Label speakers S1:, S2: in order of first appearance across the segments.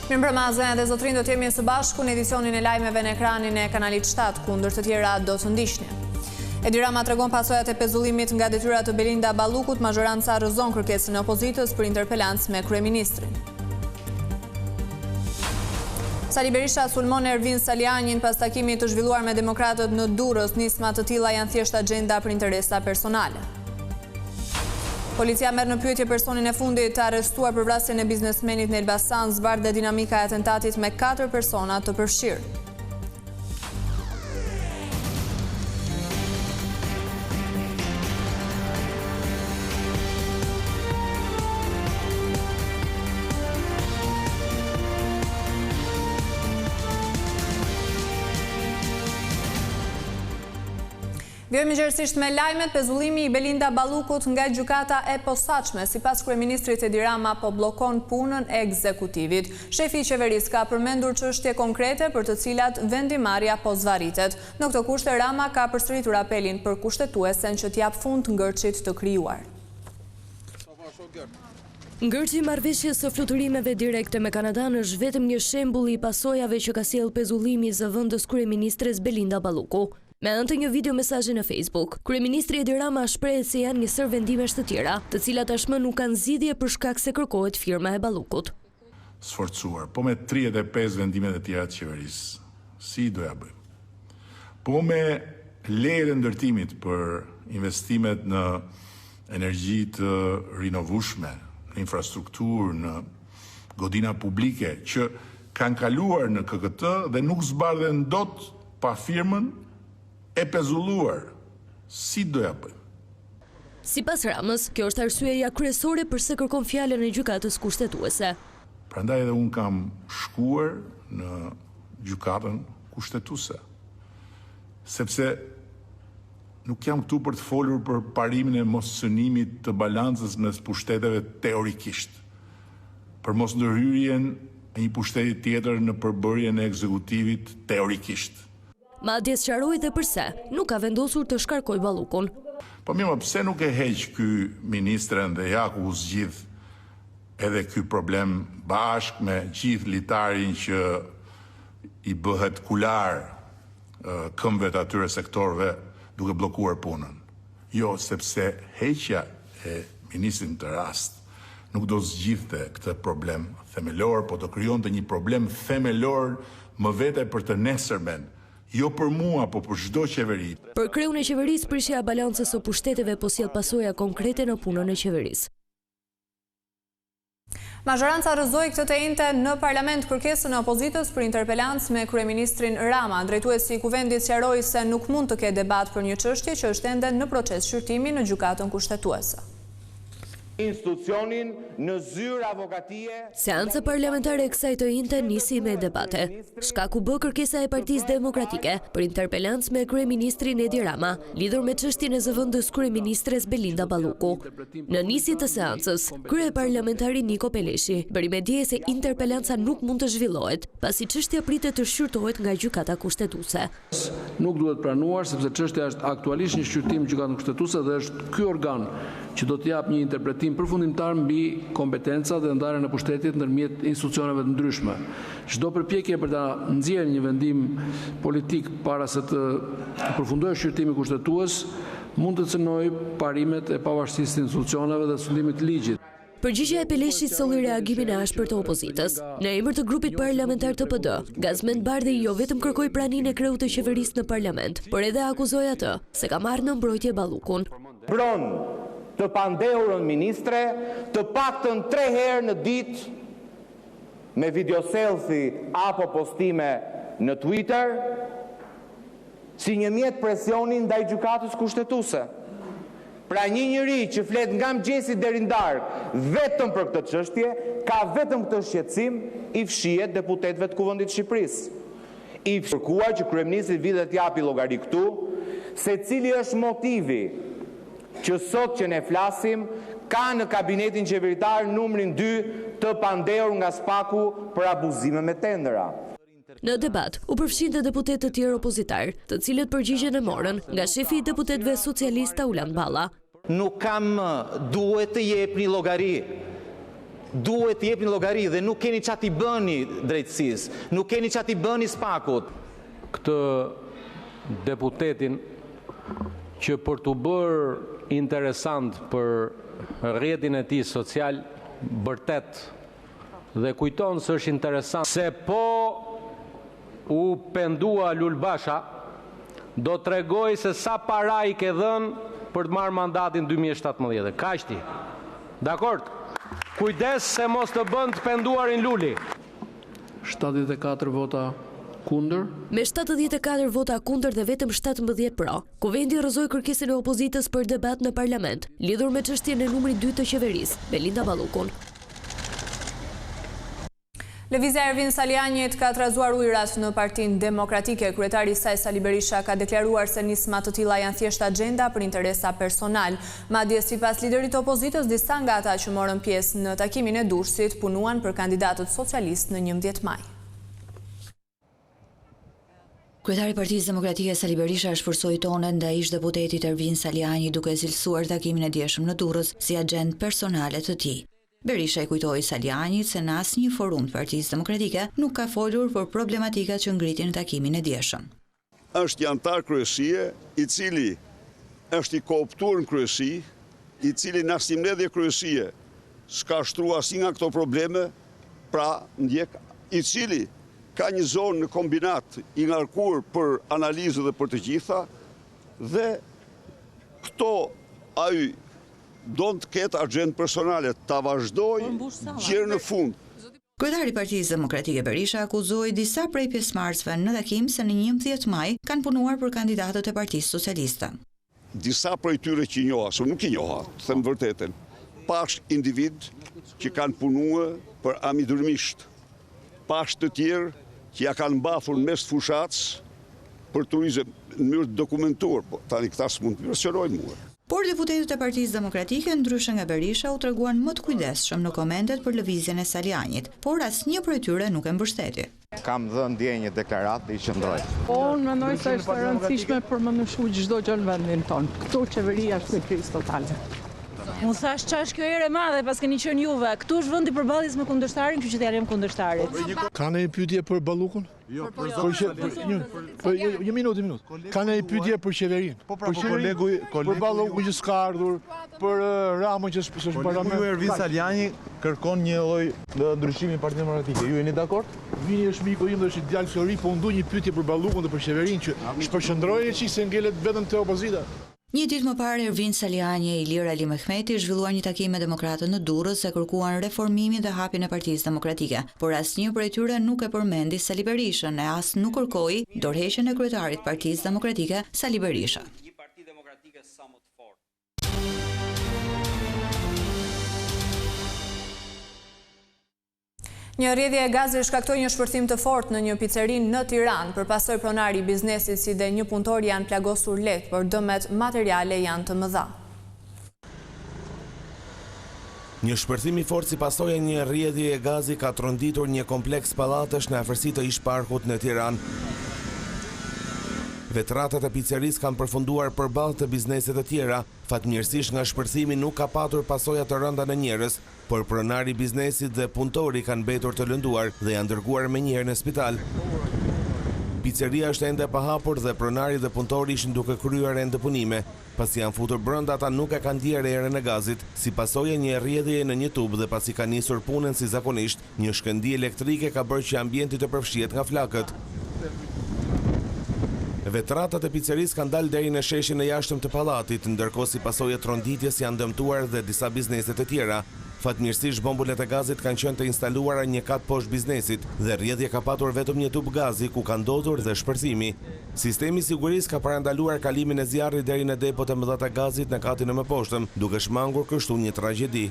S1: Mirëmbrëma dhe zotrin, do të jemi së bashku në edicionin e lajmeve në ekranin e kanalit 7, ku ndër të tjera do të ndiqni. Edi Rama tregon pasojat e pezullimit nga detyrat të Belinda Ballukut, mazhoranca rrëzon kërkesën e opozitës për interpelancë me kryeministrin. Sali Berisha sulmon Ervin Salianjin pas takimit të zhvilluar me demokratët në Durrës. Nisma të tilla janë thjesht agenda për interesa personale. Policia merr në pyetje personin e fundit të arrestuar për vrasjen e biznesmenit në Elbasan. Zbardh dhe dinamika e atentatit me 4 persona të përfshirë. Vjojmë gjërësisht me lajmet. Pezullimi i Belinda Ballukut nga gjykata e posaçme. Sipas kryeministrit Edi Rama, po bllokon punën e ekzekutivit. Shefi i qeverisë ka përmendur çështje konkrete për të cilat vendimarrja po zvarritet. Në këtë kushte Rama ka përsëritur apelin për kushtetuesen që t'jap fund ngërçit të krijuar.
S2: Ngërçi i marrëveshjes së fluturimeve direkte me Kanadan është vetëm një shembull i pasojave që ka sjellë pezullimi i zëvendës kryeministres Belinda Balluku. Me anë të një video mesazhi në Facebook, kryeministri Edi Rama shpreh se janë njësër vendimesh të tjera, të cilat tashmë nuk kanë zgjidhje për shkak se kërkohet firma e Ballukut.
S3: Sforcuar, po me 35 vendimet e tjera të qeverisë, si doja bëjmë? Po me lejet e ndërtimit për investimet në energji të rinovueshme, në infrastrukturë, në godina publike, që kanë kaluar në KKT dhe nuk zbardhen dot pa firmën e pezulluar. Si doja bëjmë?
S2: Sipas Ramës, kjo është arsyeja kryesore pse kërkon fjalën e gjykatës kushtetuese.
S3: Prandaj edhe unë kam shkuar në gjykatën kushtetuese. Sepse nuk jam këtu për të folur për parimin e mossënimit të balancës mes pushteteve teorikisht, për mos ndërhyrjen e një pushteti tjetër në përbërjen e ekzekutivit teorikisht.
S2: Madje sqaroi dhe pse nuk ka vendosur të shkarkoj Ballukun.
S3: Po mirë, pse nuk e heq ky ministren dhe ja ku zgjidh edhe ky problem bashk me gjithë litarin që i bëhet kular këmbëve të atyre sektorëve duke bllokuar punën. Jo, sepse heqja e ministrit të rast nuk do zgjidhte këtë problem themelor, po të krijonte një problem themelor më vete për të nesërmen. Jo për mua, po për çdo qeveri.
S2: Për kreun e qeverisë, prishja e balancës së pushteteve po sjell pasoja konkrete në punën e qeverisë.
S1: Mazhoranca rrëzoi këtë të njëjtë në parlament kërkesën e opozitës për interpelancë me kryeministrin Rama. Drejtuesi i kuvendit sqaroi se nuk mund të ketë debat për një çështje që është ende në proces shqyrtimi në gjykatën kushtetuese.
S4: Institucionin në zyrë avokatie.
S2: Seanca parlamentare e kësaj të njëjtë nisi me debate. Shkaku bë kërkesa e Partisë Demokratike për interpelancë me kryeministrin Edi Rama, lidhur me çështjen e zëvendës kryeministres Belinda Balluku. Në nisje të seancës, kryeparlamentari Niko Peleshi bëri me dije se interpelanca nuk mund të zhvillohet, pasi çështja pritet të shqyrtohet nga gjykata kushtetuese.
S5: Nuk duhet pranuar sepse çështja është aktualisht një shqyrtim gjykatën kushtetuese dhe është ky organ që do të jap një interpretim përfundimtar mbi kompetencat dhe ndarjen e pushtetit ndërmjet institucioneve të ndryshme. Çdo përpjekje për ta nxjerrë një vendim politik para se të përfundojë shqyrtimi kushtetues mund të cënojë parimet e pavarësisë të institucioneve dhe sundimit të ligjit.
S2: Përgjigjja e Peleshit solli reagimin e ashpër të opozitës. Në emër të grupit parlamentar të PD, Gazmend Bardhi jo vetëm kërkoi praninë e kreut të qeverisë në parlament, por edhe akuzoi atë se ka marrë në mbrojtje Ballukun.
S4: Të pandehurën ministre, të paktën 3 herë në ditë me video selfie apo postime në Twitter, si një mjet presionin ndaj gjykatës kushtetuese. Pra një njeri që flet nga mëngjesi deri në darkë vetëm për këtë çështje, ka vetëm këtë shqetësim, i fshihet deputetëve të Kuvendit të Shqipërisë. I kërkuar që kryeministri vite të japi llogari këtu, se cili është motivi që sot që ne flasim, ka në kabinetin qeveritar numrin 2 të pandehur nga SPAK-u për abuzime me tendera.
S2: Në debat, u përfshin dhe deputet të tjerë opozitar, të cilët përgjigjen e morën nga shefi i deputetëve socialista Ulan Balla.
S6: Nuk kam duhet të jep një llogari
S4: duhet të jepni llogari dhe nuk keni çfarë t'i bëni drejtësisë, nuk keni çfarë t'i bëni spakut.
S5: Këtë deputetin që për të bërë interesant për rrjetin e tij social, vërtet dhe kujton se është interesant se po u pendua Lulbasha, do të tregoj se sa para i ke dhënë për të marrë mandatin 2017. Kaqti. Dakord? Kujdes se mos të bën të penduarin Luli. 74 vota kundër.
S2: Me 74 vota kundër dhe vetëm 17 pro, Kuvendi rrëzoi kërkesën e opozitës për debat në parlament, lidhur me çështjen e numrit 2 të qeverisë, Belinda Ballukun.
S1: Lëvizja e Ervin Salianit ka trazuar ujërat në Partinë Demokratike. Kryetari i saj Sali Berisha ka deklaruar se nisma të tilla janë thjesht agenda për interesa personal. Madje sipas liderit të opozitës, disa nga ata që morën pjesë në takimin e Durrësit punuan për kandidatët socialist në 11 maj.
S6: Kryetari i Partisë Demokratike Sali Berisha shpërsoi tonen ndaj ish-deputetit Ervin Saliani duke cilësuar takimin e dieshëm në Durrës si agjendë personale të tij. Berisha i kujtoi Salianit se në asnjë forum të Partisë Demokratike nuk ka folur për problematikat që ngritin në takimin e dieshëm.
S7: Është i antar kryesie, i cili është i kooptuar në kryesi, i cili në asnjë mbledhje kryesie s'ka shtruar asnjë nga këto probleme, pra ndjek i cili ka një zonë në kombinat i ngarkuar për analizë dhe për të gjitha, dhe këto ai do të ketë agjendë personale, ta vazhdoj gjërë në fund.
S6: Kryetari i Partisë Demokratike Berisha akuzoi disa prej pjesëmarrësve në takim se në 11 maj kanë punuar për kandidatët e Partisë Socialiste.
S7: Disa prej tyre që i njoha, se nuk i njoha, të them vërtetën, pash individ që kanë punuar për amidurmisht, pash të tjerë që ja kanë mbathur mes fushatës për turizëm në mënyrë të dokumentuar, po tani këta s'mund të impresionojnë mua.
S6: Por deputetët e Partisë Demokratike, ndryshe nga Berisha, u treguan më të kujdesshëm në komentet për lëvizjen e Salianit, por asnjë prej tyre nuk e mbështeti.
S4: Kam dhënë dje një deklaratë dhe i qëndroj.
S8: Unë mendoj se është e rëndësishme për më nëshu çdo gjë në vendin tonë. Këtu qeveria është në krizë totale.
S9: Unë thash ç'është kjo erë e madhe pas keni qenë juve. Këtu është vendi përballjes me kundërshtarin, kështu që t'jalem kundërshtarit.
S10: Ka një pyetje për Ballukun? Jo, një minutë. Ka një pyetje për qeverinë? Për Ballukun që s'ka ardhur, për Ramën që s'është parlament.
S11: Ju Ervin Saliani kërkon një lloj ndryshimi në Partinë Demokratike. Ju jeni dakord?
S10: Vini është miku im dhe është djalë Flori, po ndu një pyetje për Ballukun dhe për qeverinë që shpërqendrohej çik se ngelet vetëm te opozita.
S6: Një ditë më parë, Ervin Saliani e Ilir Ali Mehmeti zhvilluar një takim me demokratët në Durrës se kërkuan reformimin dhe hapjen e Partisë Demokratike, por asnjë prej tyre nuk e përmendi Sali Berishën e as nuk kërkoi dorëheqjen e kryetarit të Partisë Demokratike Sali Berisha.
S1: Një rrjedhje e gazit shkaktoi një shpërthim të fortë në një piceri në Tiranë. Përpasoj pronari i biznesit si dhe një punëtor janë plagosur lehtë, por dëmet materiale janë të mëdha.
S12: Një shpërthim i fortë si pasojë e një rrjedhje e gazi ka tronditur një kompleks pallatesh në afërsi të Ish Parkut në Tiranë. Vetratat e picerisë kanë përfunduar përballë të bizneset të tjera. Fatmirësisht nga shpërthimi nuk ka patur pasoja të rënda në njerëz, por pronari i biznesit dhe punëtori kanë mbetur të lënduar dhe janë dërguar menjëherë në spital. Piceria është ende pa hapur dhe pronari dhe punëtori ishin duke kryer ende punime. Pasi janë futur brenda, ata nuk e kanë ndier erën e gazit, si pasojë një rrjedhje në një tub dhe pasi ka nisur punën si zakonisht, një shkëndijë elektrike ka bërë që ambienti të përfshihet nga flakët. Vetratat e picerisë kanë dalë deri në sheshin e jashtëm të pallatit, ndërkohë si pasojë e tronditjes janë dëmtuar dhe disa biznese të tjera. Fatmirësisht bombulet e gazit kanë qenë të instaluara një kat poshtë biznesit dhe rrjedhja ka patur vetëm një tub gazi ku ka ndodhur dhe shpërthimi. Sistemi i sigurisë ka parandaluar kalimin e zjarrit deri në depot e mëdha të gazit në katin e mëposhtëm, duke shmangur kështu një tragjedi.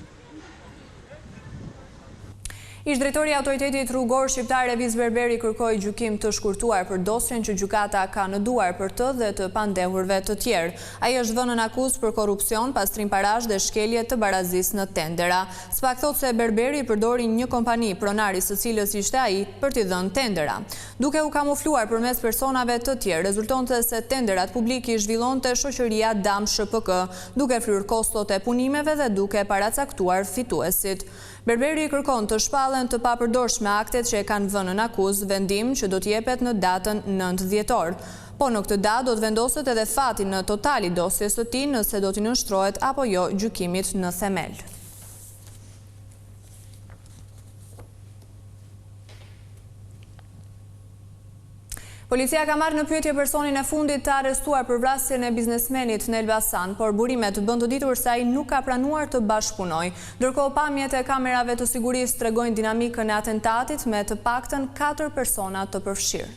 S1: Ish-drejtori i Autoritetit Rrugor Shqiptar Evis Berberi kërkoi gjykim të shkurtuar për dosjen që gjykata ka në duar për të dhe të pandehurve të tjerë. Ai është vënë në akuzë për korrupsion, pastrim parash dhe shkelje të barazisë në tendera. Spak thot se Berberi përdori një kompani pronari së cilës ishte ai për t'i dhënë tendera. Duke u kamufluar përmes personave të tjerë, rezultonte se tenderat publik i zhvillonte shoqëria Dam SHPK, duke fryrë kostot e punimeve dhe duke paracaktuar fituesit. Berberi kërkon të shpallen të papërdorshme aktet që e kanë vënë në akuzë, vendim që do t'jepet në datën 9 dhjetor. Po në këtë datë do të vendoset edhe fati në total i dosjes së tij nëse do t'i nënshtrohet apo jo gjykimit në themel. Policia ka marrë në pyetje personin e fundit të arrestuar për vrasjen e biznesmenit në Elbasan, por burimet bën të ditur se ai nuk ka pranuar të bashkëpunojë. Ndërkohë pamjet e kamerave të sigurisë tregojnë dinamikën e atentatit me të paktën 4 persona të përfshirë.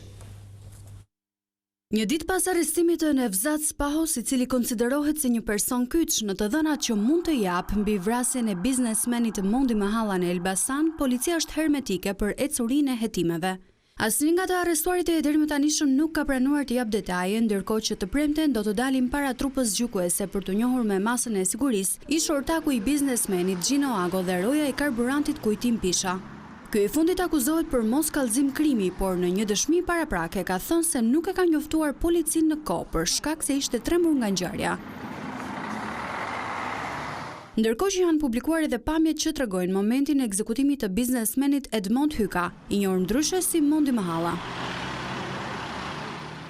S13: Një ditë pas arrestimit të Nevzat Spahos, i cili konsiderohet si një person kyç në të dhënat që mund të jap mbi vrasjen e biznesmenit Mondi Mahalla në Elbasan, policia është hermetike për ecurinë e hetimeve. Asnjë nga të arrestuarit deri më tanishëm nuk ka pranuar të jap detaje, ndërkohë që të premten do të dalin para trupës gjykuese për të njohur me masën e sigurisë ish ortaku i biznesmenit Gjino Ago dhe roja e karburantit Kujtim Pisha. Ky i fundit akuzohet për mos kallëzim krimi, por në një dëshmi paraprake ka thënë se nuk e ka njoftuar policinë në kohë për shkak se ishte trembur nga ngjarja. Ndërkohë që janë publikuar edhe pamjet që tregojnë momentin e ekzekutimit të biznesmenit Edmond Hyka, i njohur ndryshe si Mondi Mahalla.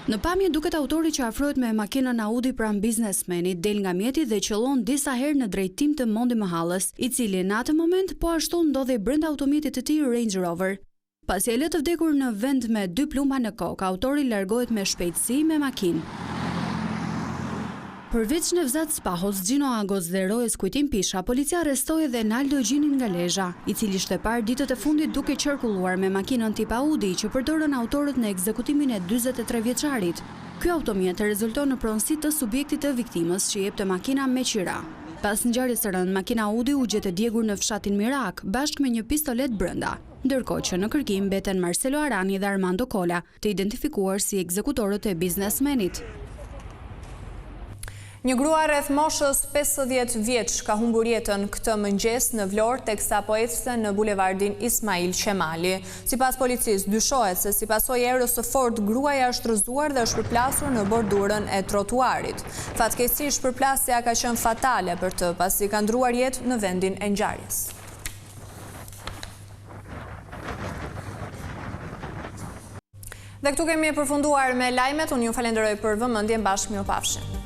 S13: Në pamje duket autori që afrohet me makinën Audi pranë biznesmenit, del nga mjeti dhe qëllon disa herë në drejtim të Mondi Mahallës, i cili në atë moment po ashtu ndodhej brenda automjetit të tij Range Rover. Pasi e lë të vdekur në vend me 2 plumba në kokë, autori largohet me shpejtësi me makinë. Përveç Nevzat Spahos, Gjino Agos dhe rojes Kujtim Pisha, policia arrestoi edhe Naldo Gjinin nga Lezhë, i cili ishte parë ditët e fundit duke qarkulluar me makinën tip Audi që përdorën autorët në ekzekutimin e 43 vjeçarit. Ky automjet rezulton në pronësi të subjektit të viktimës që jepte makina me qira. Pas ngjarjes së rënd, makina Audi u gjetë djegur në fshatin Mirak bashkë me një pistolet brenda. Ndërkohë që në kërkim mbeten Marcelo Arani dhe Armando Kola, të identifikuar si ekzekutorët e biznesmenit.
S1: Një grua rreth moshës 50 vjeç ka humbur jetën këtë mëngjes në Vlorë teksa po ecste në bulevardin Ismail Qemali. Sipas policisë, dyshohet se si pasojë e erës së fortë gruaja është rrëzuar dhe është përplasur në bordurën e trotuarit. Fatkeqësisht përplasja ka qenë fatale për të, pasi ka ndruar jetë në vendin e ngjarjes. Dhe këtu kemi përfunduar me lajmet, unë ju falenderoj për vëmendjen, bashkë mirupafshim.